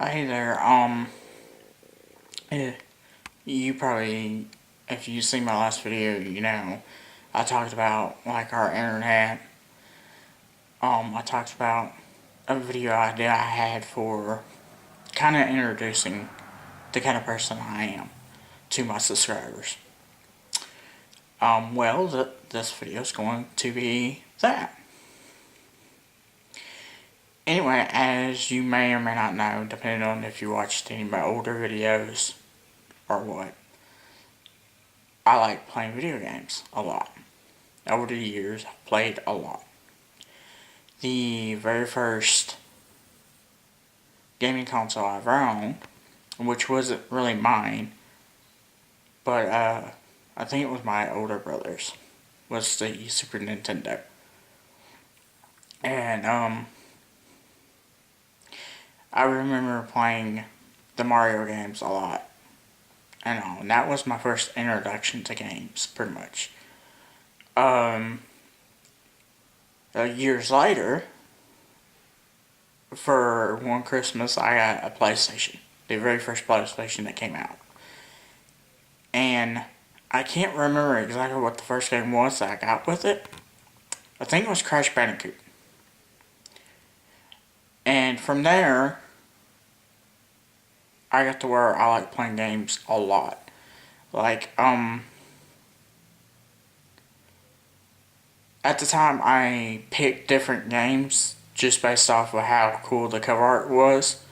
Hey there, eh, you probably, if you see my last video, I talked about, like, our internet. I talked about a video idea I had for kind of introducing the kind of person I am to my subscribers. This video is going to be that. Anyway, as you may or may not know, depending on if you watched any of my older videos or what, I like playing video games a lot. Over the years, I've played a lot. The very first gaming console I ever owned, which wasn't really mine, but I think it was my older brother's, was the Super Nintendo. And I remember playing the Mario games a lot. And that was my first introduction to games, pretty much. Years later, for one Christmas, I got a PlayStation. The very first PlayStation that came out. And I can't remember exactly what the first game was that I got with it. I think it was Crash Bandicoot. And from there, I got to where I like playing games a lot. Like, at the time, I picked different games just based off of how cool the cover art was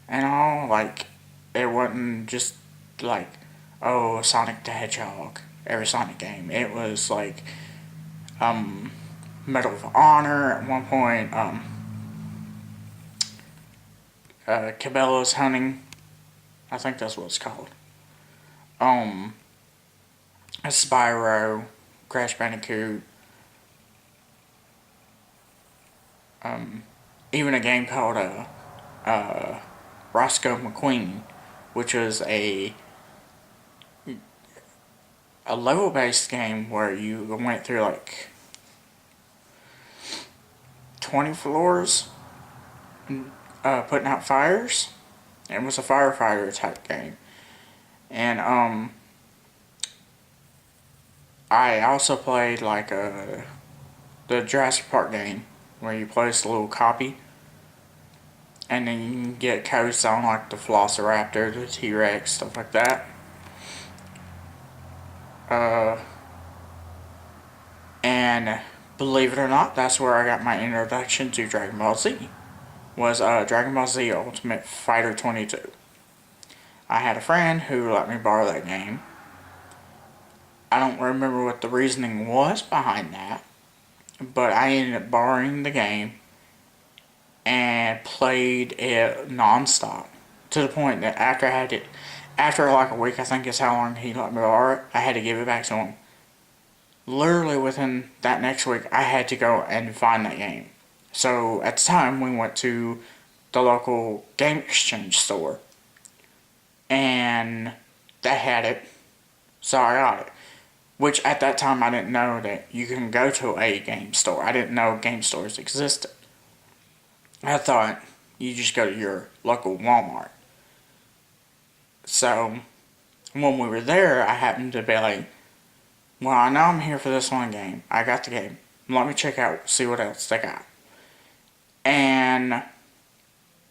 and all. Like, it wasn't just like, oh, Sonic the Hedgehog, every Sonic game. It was like, Medal of Honor at one point, Cabela's Hunting, I think that's what it's called. Spyro, Crash Bandicoot, even a game called Roscoe McQueen, which was a level-based game where you went through like 20 floors, putting out fires. It was a firefighter type game, and I also played like the Jurassic Park game where you place a little copy, and then you can get codes on like the Velociraptor, the T-Rex, stuff like that. And believe it or not, that's where I got my introduction to Dragon Ball Z. Was Dragon Ball Z Ultimate Fighter 22. I had a friend who let me borrow that game. I don't remember what the reasoning was behind that, but I ended up borrowing the game and played it non-stop to the point that after like a week, I think is how long he let me borrow it, I had to give it back to him. Literally within that next week, I had to go and find that game. So at the time, we went to the local game exchange store, and they had it, so I got it. Which at that time I didn't know that you can go to a game store. I didn't know game stores existed. I thought you just go to your local Walmart. So when we were there, I happened to be like, well, I know I'm here for this one game. I got the game. Let me check out, see what else they got. And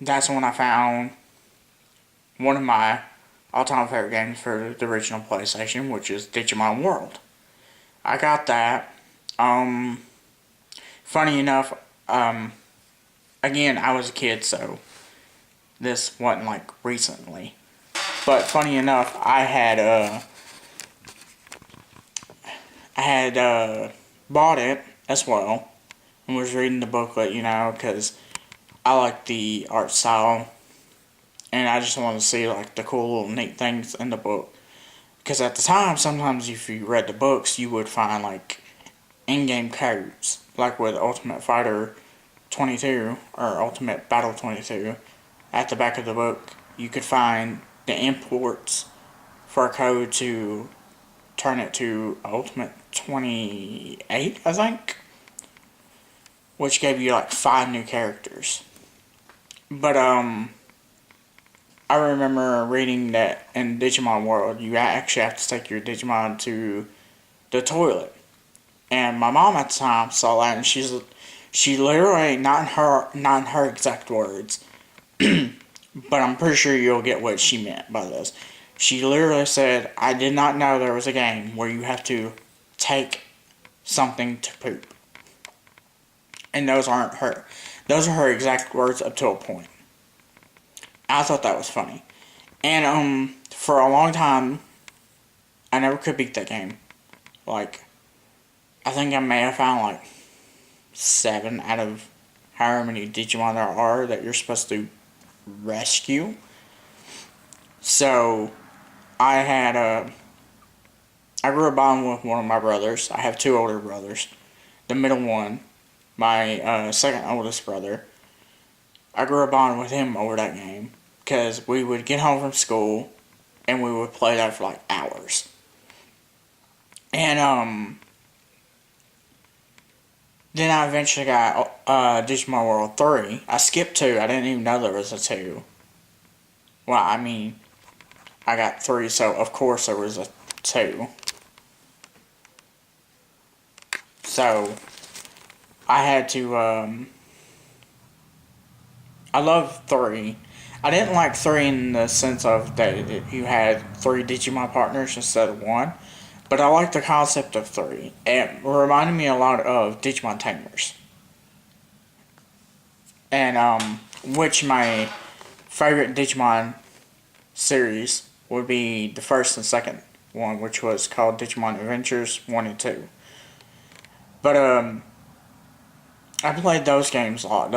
that's when I found one of my all-time favorite games for the original PlayStation, which is Digimon World. I got that. Funny enough, again, I was a kid, so this wasn't like recently. But funny enough, I had bought it as well and was reading the booklet, because I like the art style, and I just wanted to see like the cool little neat things in the book. Because at the time, sometimes if you read the books, you would find like in-game codes, like with Ultimate Fighter 22 or Ultimate Battle 22. At the back of the book, you could find the imports for a code to turn it to Ultimate 28, I think, which gave you like 5 new characters. But I remember reading that in Digimon World, you actually have to take your Digimon to the toilet. And my mom at the time saw that, and she literally, not in her exact words, but I'm pretty sure you'll get what she meant by this. She literally said, "I did not know there was a game where you have to take something to poop." And those aren't her. Those are her exact words up to a point. I thought that was funny. And for a long time, I never could beat that game. Like, I think I may have found like 7 out of however many Digimon there are that you're supposed to rescue. So I had I grew up bonding with one of my brothers. I have 2 older brothers. The middle one, my second oldest brother, I grew up bonding with him over that game because we would get home from school and we would play that for like hours. And then I eventually got Digimon World 3. I skipped 2. I didn't even know there was a 2. Well, I mean, I got 3, so of course there was a 2. So I had to. I love 3. I didn't like 3 in the sense of that you had 3 Digimon partners instead of 1. But I like the concept of 3. It reminded me a lot of Digimon Tamers. And, which my favorite Digimon series would be the first and second one, which was called Digimon Adventures 1 and 2. But, I played those games a lot.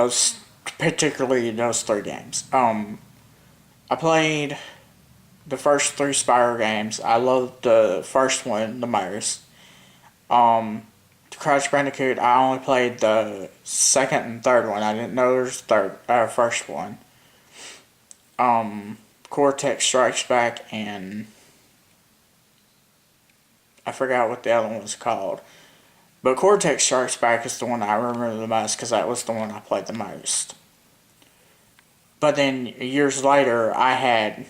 Particularly those 3 games. I played the first 3 Spyro games. I loved the first one the most. The Crash Bandicoot, I only played the second and third one. I didn't know there was first one. Cortex Strikes Back, and I forgot what the other one was called. But Cortex Strikes Back is the one I remember the most because that was the one I played the most. But then years later, I had,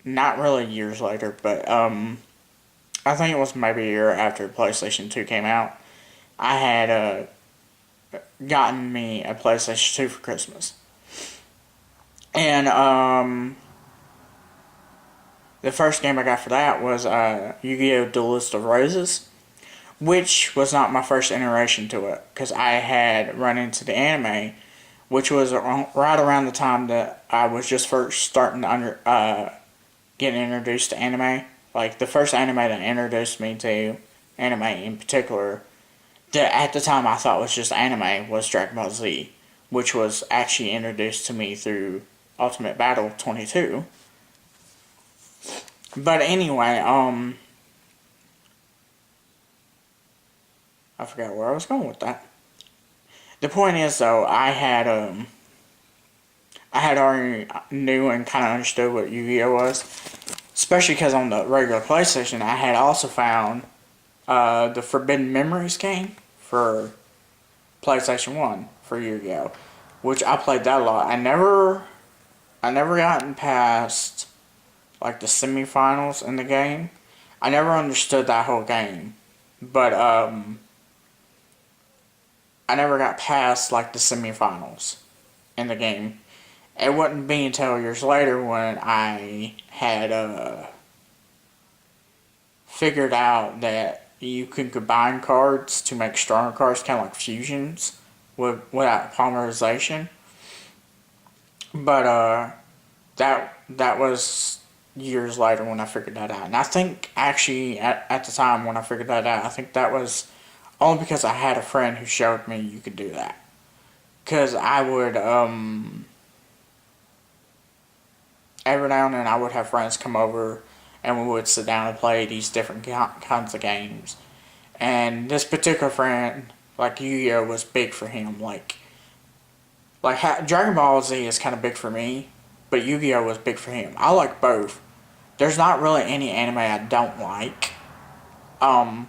not really years later, but I think it was maybe a year after PlayStation 2 came out, I had gotten me a PlayStation 2 for Christmas. And the first game I got for that was Yu-Gi-Oh! Duelist of Roses, which was not my first iteration to it, because I had run into the anime, which was right around the time that I was just first starting to getting introduced to anime. Like, the first anime that introduced me to anime in particular, that at the time I thought was just anime, was Dragon Ball Z, which was actually introduced to me through Ultimate Battle 22. But anyway, I forgot where I was going with that. The point is, though, I had already knew and kind of understood what Yu-Gi-Oh was, especially because on the regular PlayStation, I had also found the Forbidden Memories game for PlayStation 1 for Yu-Gi-Oh, which I played that a lot. I never gotten past like the semifinals in the game. I never understood that whole game, but I never got past like the semifinals in the game. It wouldn't be until years later when I had figured out that you can combine cards to make stronger cards, kind of like fusions, without polymerization. But that was years later when I figured that out. And I think actually at the time when I figured that out, I think that was only because I had a friend who showed me you could do that. Because I would, every now and then I would have friends come over and we would sit down and play these different kinds of games. And this particular friend, like Yu-Gi-Oh, was big for him. Like Dragon Ball Z is kind of big for me, but Yu-Gi-Oh was big for him. I like both. There's not really any anime I don't like. Of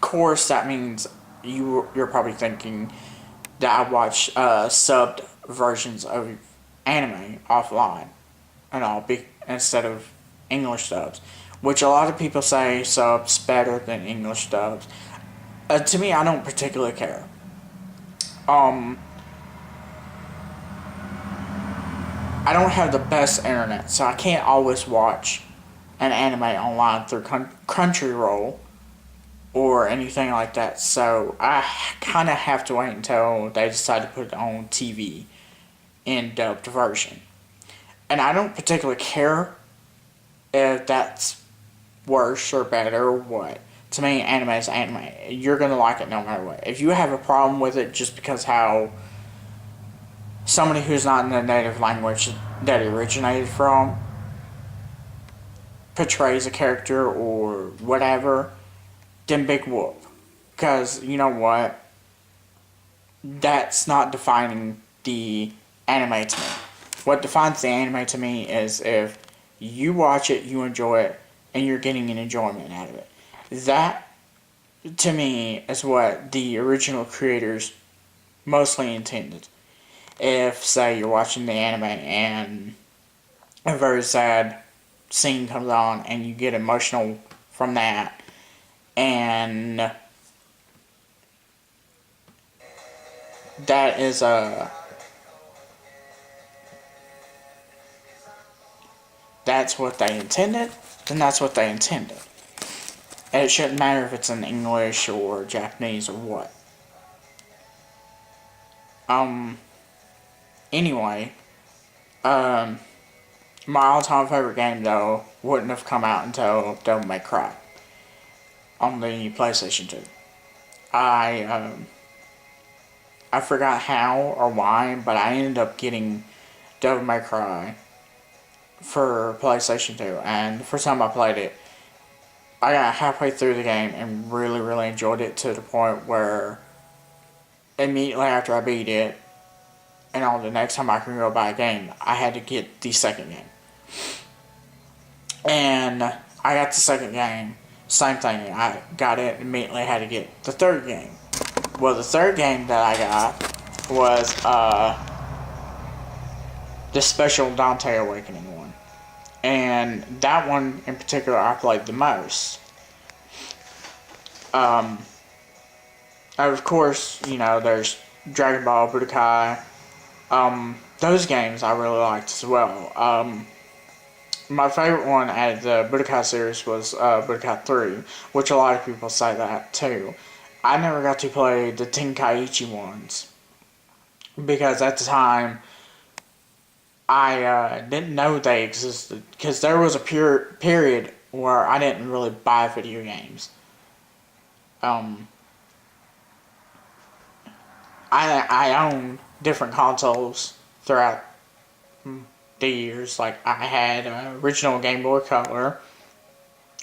course, that means you're probably thinking that I watch subbed versions of anime offline. and all instead of English dubs, which a lot of people say subs better than English dubs. To me, I don't particularly care. Um, I don't have the best internet, so I can't always watch an anime online through Crunchyroll or anything like that. So I kind of have to wait until they decide to put it on TV in dubbed version. And I don't particularly care if that's worse or better or what. To me, anime is anime. You're gonna like it no matter what. If you have a problem with it just because how somebody who's not in the native language that it originated from portrays a character or whatever, then big whoop. Because you know what? That's not defining the anime to me. What defines the anime to me is if you watch it, you enjoy it, and you're getting an enjoyment out of it. That, to me, is what the original creators mostly intended. If, say, you're watching the anime and a very sad scene comes on and you get emotional from that, and that is that's what they intended, then that's what they intended. And it shouldn't matter if it's in English or Japanese or what. Anyway, my all-time favorite game though wouldn't have come out until Devil May Cry on the PlayStation 2. I forgot how or why, but I ended up getting Devil May Cry for PlayStation 2, and the first time I played it, I got halfway through the game and really, really enjoyed it to the point where immediately after I beat it, and on the next time I can go buy a game, I had to get the second game. And I got the second game, same thing, I got it, immediately had to get the third game. Well, the third game that I got was the special Dante Awakening one. And that one in particular I played the most. Of course, you know, there's Dragon Ball, Budokai. Those games I really liked as well. My favorite one out of the Budokai series was Budokai 3, which a lot of people say that too. I never got to play the Tenkaichi ones because at the time I didn't know they existed, because there was a period where I didn't really buy video games. I owned different consoles throughout the years. Like I had an original Game Boy Color,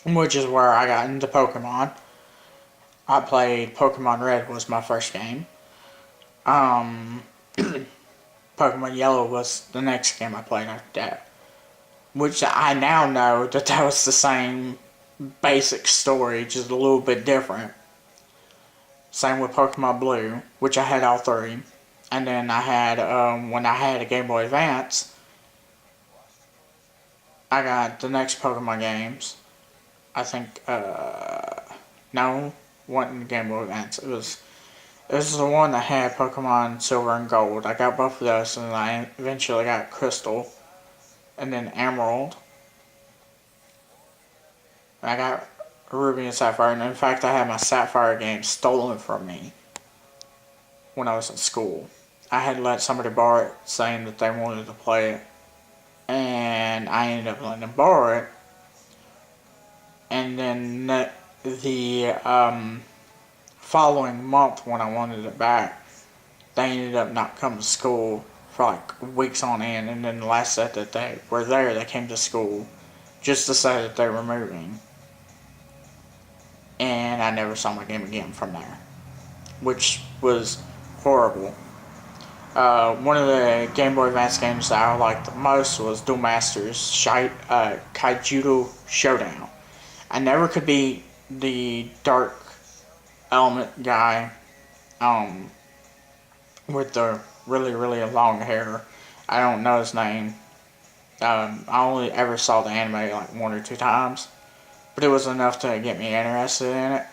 which is where I got into Pokemon. I played Pokemon Red was my first game. Pokemon Yellow was the next game I played after that. Which I now know that was the same basic story, just a little bit different. Same with Pokemon Blue, which I had all three. And then I had, when I had a Game Boy Advance, I got the next Pokemon games. I think, no, wasn't Game Boy Advance. It was the one that had Pokemon Silver and Gold. I got both of those, and I eventually got Crystal, and then Emerald. I got Ruby and Sapphire, and in fact, I had my Sapphire game stolen from me when I was in school. I had let somebody borrow it, saying that they wanted to play it, and I ended up letting them borrow it. And then the following month, when I wanted it back, they ended up not coming to school for like weeks on end, and then the last set that they were there, they came to school just to say that they were moving. And I never saw my game again from there, which was horrible. One of the Game Boy Advance games that I liked the most was Duel Masters Kaijudo Showdown. I never could beat the Dark Element guy with the really, really long hair. I don't know his name. I only ever saw the anime like 1 or 2 times, but it was enough to get me interested in it.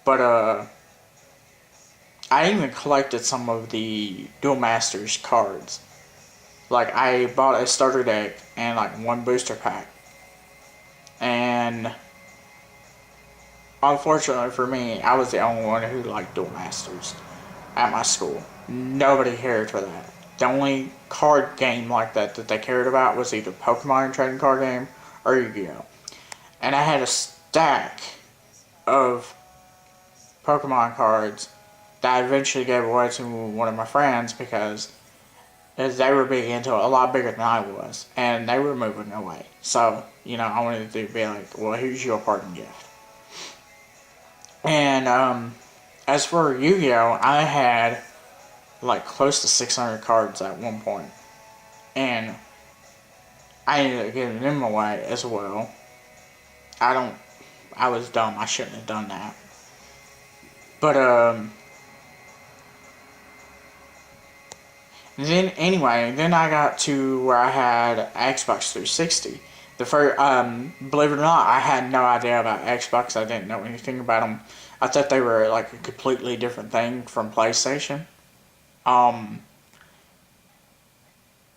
But I even collected some of the Duel Masters cards. Like I bought a starter deck and like one booster pack. And unfortunately for me, I was the only one who liked Duel Masters at my school. Nobody cared for that. The only card game like that they cared about was either Pokemon trading card game or Yu-Gi-Oh! And I had a stack of Pokemon cards that I eventually gave away to one of my friends because they were big into it, a lot bigger than I was, and they were moving away. So, I wanted to be like, well, here's your parting gift. And as for Yu-Gi-Oh, I had like close to 600 cards at one point, and I ended up giving them away as well. I was dumb. I shouldn't have done that. But then I got to where I had Xbox 360. The first, believe it or not, I had no idea about Xbox. I didn't know anything about them. I thought they were like a completely different thing from PlayStation. Um,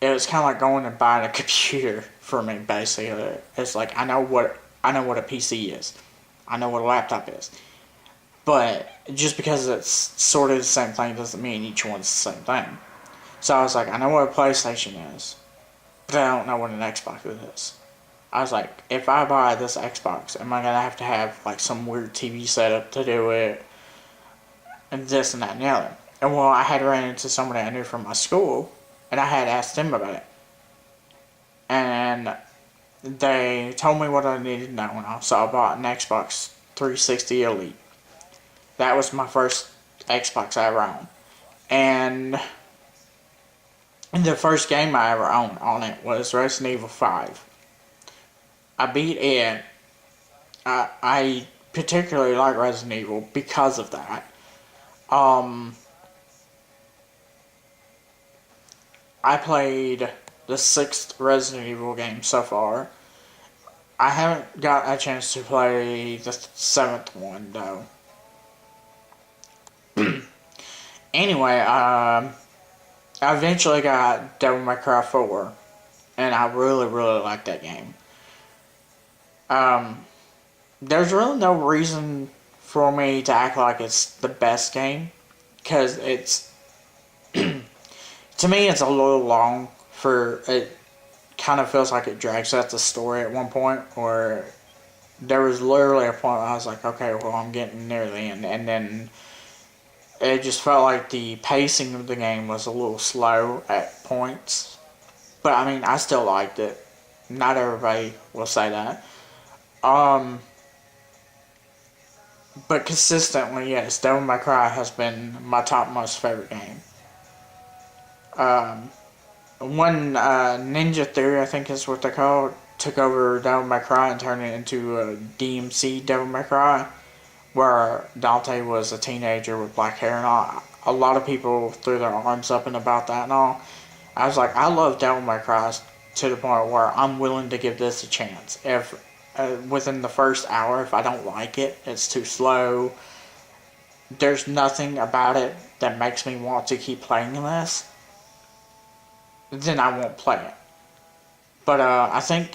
it was kind of like going and buying a computer for me. Basically, it's like I know what a PC is. I know what a laptop is. But just because it's sort of the same thing doesn't mean each one's the same thing. So I was like, I know what a PlayStation is, but I don't know what an Xbox is. I was like, if I buy this Xbox, am I going to have like some weird TV setup to do it, and this and that and the other? And well, I had ran into somebody I knew from my school, and I had asked them about it. And they told me what I needed to know, so I bought an Xbox 360 Elite. That was my first Xbox I ever owned. And the first game I ever owned on it was Resident Evil 5. I beat it. I particularly like Resident Evil because of that. I played the 6th Resident Evil game so far. I haven't got a chance to play the 7th one, though. Anyway, I eventually got Devil May Cry 4, and I really, really like that game. There's really no reason for me to act like it's the best game, because it's, to me, it's a little long for, it kind of feels like it drags out the story at one point, where there was literally a point where I was like, okay, well, I'm getting near the end, and then it just felt like the pacing of the game was a little slow at points. But I mean, I still liked it. Not everybody will say that. But consistently, yes, Devil May Cry has been my top most favorite game. One Ninja Theory, I think is what they call it, took over Devil May Cry and turned it into a DMC Devil May Cry, where Dante was a teenager with black hair and all. A lot of people threw their arms up and about that and all. I was like, I love Devil May Cry to the point where I'm willing to give this a chance. If within the first hour, if I don't like it, it's too slow, there's nothing about it that makes me want to keep playing this, then I won't play it. But I think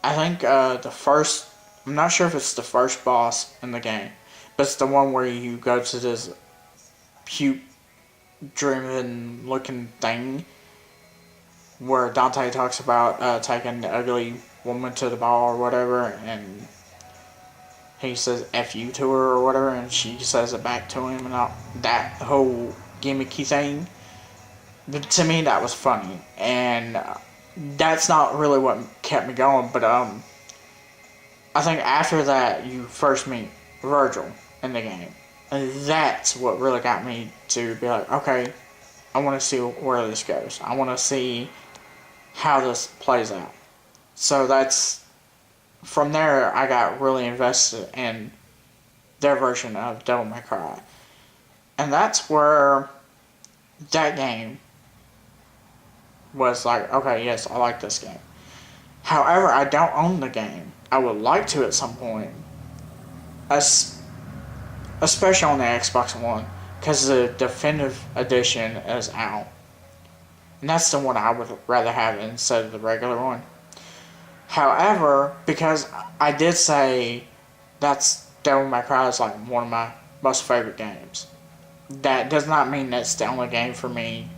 the first, I'm not sure if it's the first boss in the game, but it's the one where you go to this puke-driven looking thing where Dante talks about taking the ugly woman to the ball or whatever, and he says F you to her or whatever, and she says it back to him, and all that whole gimmicky thing. To me, that was funny, and that's not really what kept me going, but I think after that, you first meet Virgil in the game, and that's what really got me to be like, okay, I want to see where this goes. I want to see how this plays out. So that's, from there, I got really invested in their version of Devil May Cry. And that's where that game was like, okay, yes, I like this game. However, I don't own the game. I would like to at some point, as especially on the Xbox One, because the definitive edition is out, and that's the one I would rather have instead of the regular one. However, because I did say that's Devil May Cry is like one of my most favorite games, that does not mean that's the only game for me.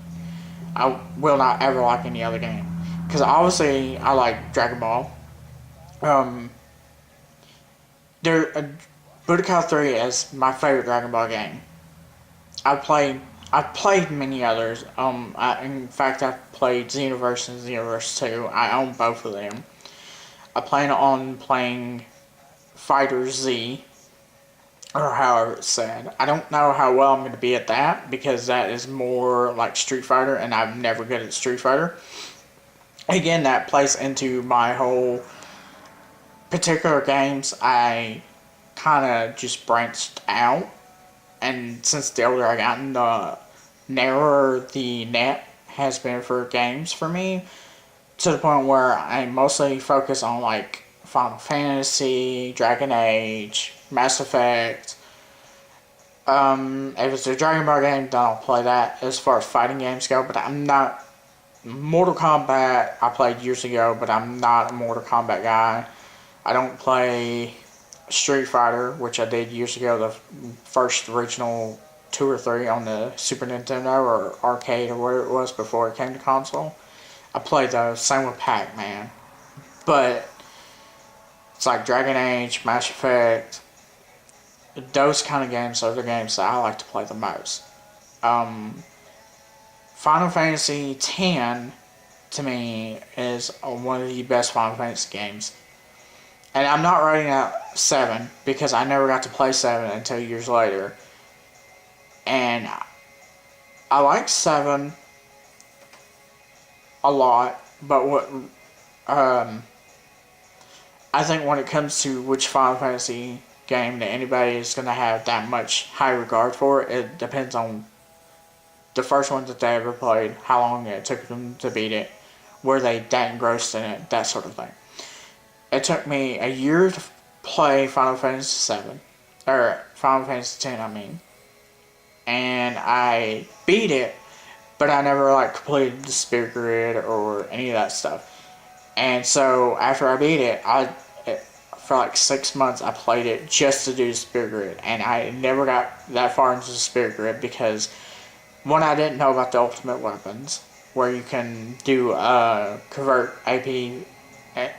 I will not ever like any other game, because obviously I like Dragon Ball. Um, Budokai 3 is my favorite Dragon Ball game. I've played many others. In fact, I've played Xenoverse and Xenoverse 2. I own both of them. I plan on playing Fighter Z, or however it's said. I don't know how well I'm going to be at that, because that is more like Street Fighter, and I'm never good at Street Fighter. Again, that plays into my whole particular games. I kind of just branched out, and since the older I gotten, the narrower the net has been for games for me, to the point where I mostly focus on like Final Fantasy, Dragon Age, Mass Effect. If it's a Dragon Ball game, then I'll play that as far as fighting games go, but I'm not. Mortal Kombat I played years ago, but I'm not a Mortal Kombat guy. I don't play Street Fighter, which I did years ago, the first original 2 or 3 on the Super Nintendo or arcade or whatever it was before it came to console. I played those, same with Pac-Man. But it's like Dragon Age, Mass Effect, those kind of games are the games that I like to play the most. Final Fantasy X, to me, is one of the best Final Fantasy games. And I'm not writing out 7, because I never got to play 7 until years later. And I like 7 a lot, but I think when it comes to which Final Fantasy game that anybody is going to have that much high regard for, it depends on the first one that they ever played, how long it took them to beat it, were they that engrossed in it, that sort of thing. It took me a year to play Final Fantasy 7, or Final Fantasy X, I mean, and I beat it, but I never like completed the Spirit Grid or any of that stuff. And so after I beat it, for like 6 months I played it just to do the Spirit Grid, and I never got that far into the Spirit Grid because, one, I didn't know about the ultimate weapons, where you can do convert AP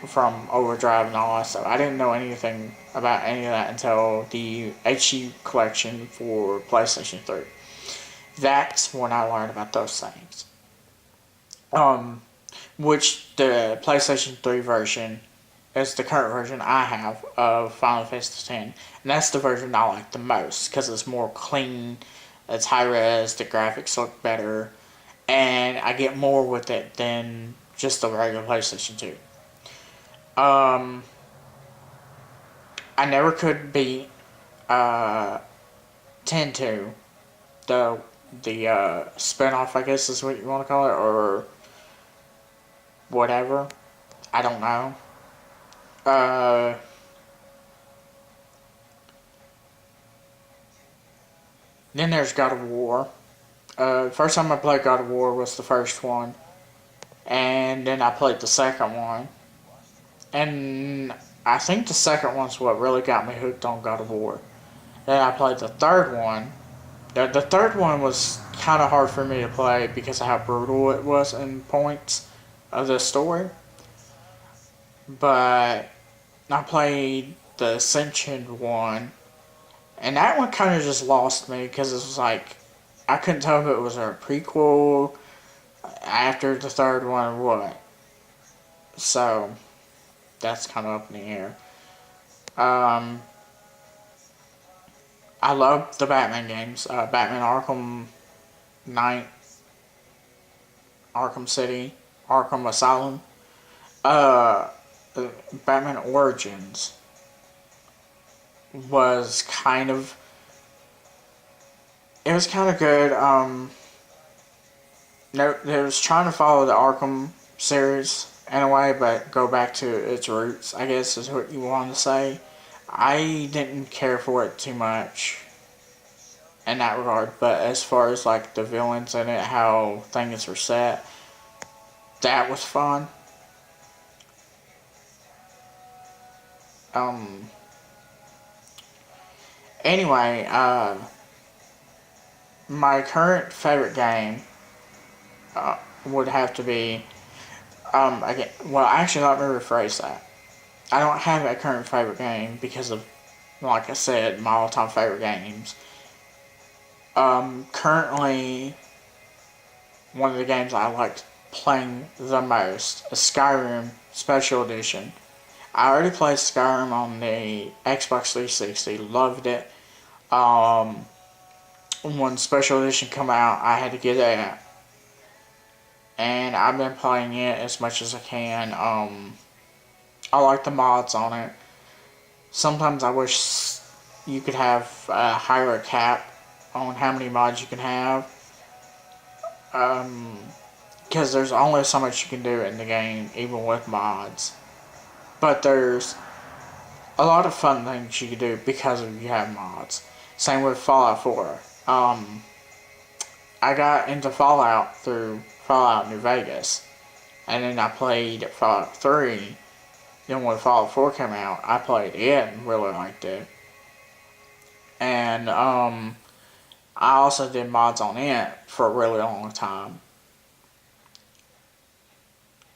from overdrive and all that stuff. I didn't know anything about any of that until the HD collection for PlayStation 3. That's when I learned about those things. Which the PlayStation 3 version is the current version I have of Final Fantasy X, and that's the version I like the most because it's more clean, it's high res, the graphics look better, and I get more with it than just the regular PlayStation 2. I never could beat 10-2, the spin-off, I guess is what you want to call it, or whatever. I don't know. Then there's God of War. First time I played God of War was the first one, and then I played the second one, and I think the second one's what really got me hooked on God of War. Then I played the third one. The third one was kind of hard for me to play because of how brutal it was in points of the story. But I played the Ascension one, and that one kind of just lost me because it was like, I couldn't tell if it was a prequel after the third one or what. So, that's kind of up in the air. I love the Batman games. Batman Arkham Knight, Arkham City, Arkham Asylum. Batman Origins was kind of, it was kind of good. no, it was trying to follow the Arkham series in a way, but go back to its roots, I guess is what you want to say. I didn't care for it too much in that regard, but as far as like the villains in it, how things were set, that was fun. Um, anyway, my current favorite game would have to be, again, well, actually, let me rephrase that. I don't have a current favorite game because of, like I said, my all-time favorite games. Currently, one of the games I liked playing the most is Skyrim Special Edition. I already played Skyrim on the Xbox 360, loved it. Um, when Special Edition come out, I had to get it, and I've been playing it as much as I can. I like the mods on it. Sometimes I wish you could have a higher cap on how many mods you can have. Because there's only so much you can do in the game, even with mods. But there's a lot of fun things you can do because you have mods. Same with Fallout 4. I got into Fallout through Fallout New Vegas, and then I played Fallout 3. Then when Fallout 4 came out, I played it and really liked it. And I also did mods on it for a really long time.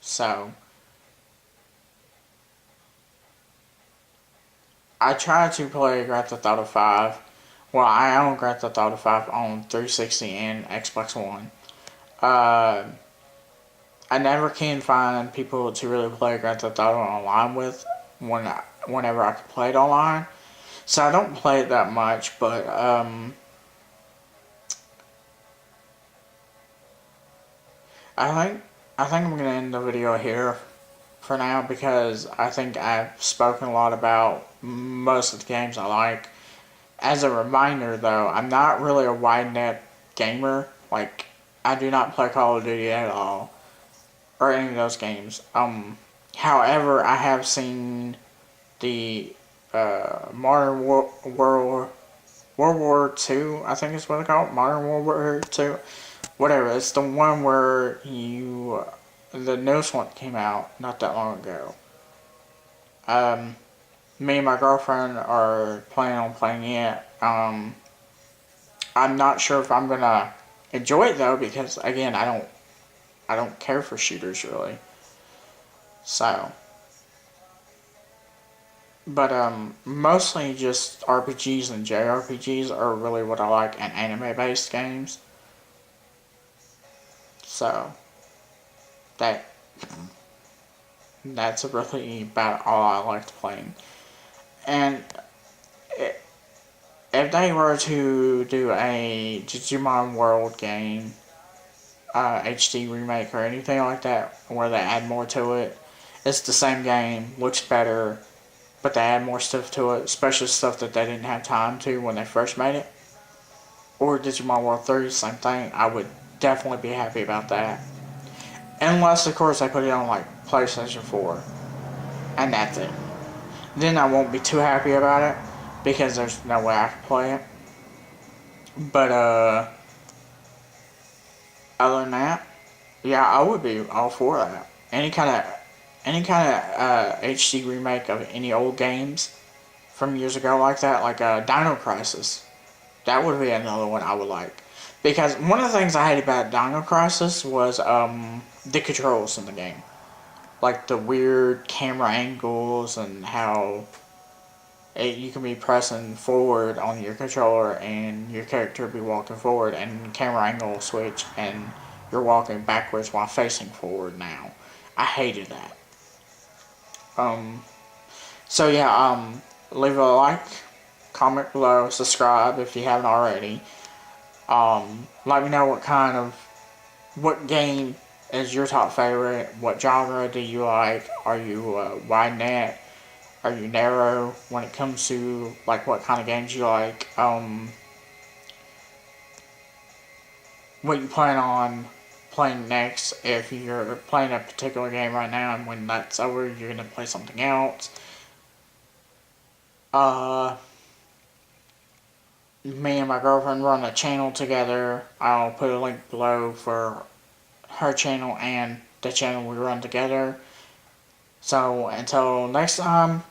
So I tried to play Grand Theft Auto 5. Well, I own Grand Theft Auto 5 on 360 and Xbox One. Uh, I never can find people to really play Grand Theft Auto online with whenever I can play it online. So I don't play it that much, but I think I'm gonna end the video here for now because I think I've spoken a lot about most of the games I like. As a reminder, though, I'm not really a wide net gamer. Like, I do not play Call of Duty at all, or any of those games. However, I have seen the Modern World War Two. I think is what they call it. Modern World War Two. Whatever. It's the one where the newest one came out not that long ago. Me and my girlfriend are planning on playing it. I'm not sure if I'm gonna enjoy it though because again I don't care for shooters really. So, but mostly just RPGs and JRPGs are really what I like, and anime based games. So that that's really about all I like to play. And if they were to do a Digimon World game, HD remake or anything like that, where they add more to it, it's the same game, looks better, but they add more stuff to it, especially stuff that they didn't have time to when they first made it. Or Digimon World 3, same thing. I would definitely be happy about that. Unless, of course, I put it on like PlayStation 4, and that's it. Then I won't be too happy about it because there's no way I can play it. But other than that, yeah, I would be all for that. Any kind of HD remake of any old games from years ago like that, like Dino Crisis. That would be another one I would like. Because one of the things I hated about Dino Crisis was the controls in the game. Like the weird camera angles and how you can be pressing forward on your controller and your character be walking forward and camera angle will switch and you're walking backwards while facing forward now. I hated that. So yeah, leave a like, comment below, subscribe if you haven't already. Let me know what game is your top favorite, what genre do you like, are you wide net, are you narrow when it comes to like what kind of games you like, what you plan on playing next. If you're playing a particular game right now and when that's over, you're going to play something else. Me and my girlfriend run a channel together. I'll put a link below for her channel and the channel we run together. So until next time,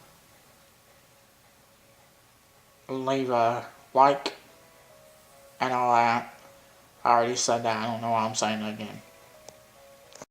leave a like and all that. I already said that. I don't know why I'm saying it again.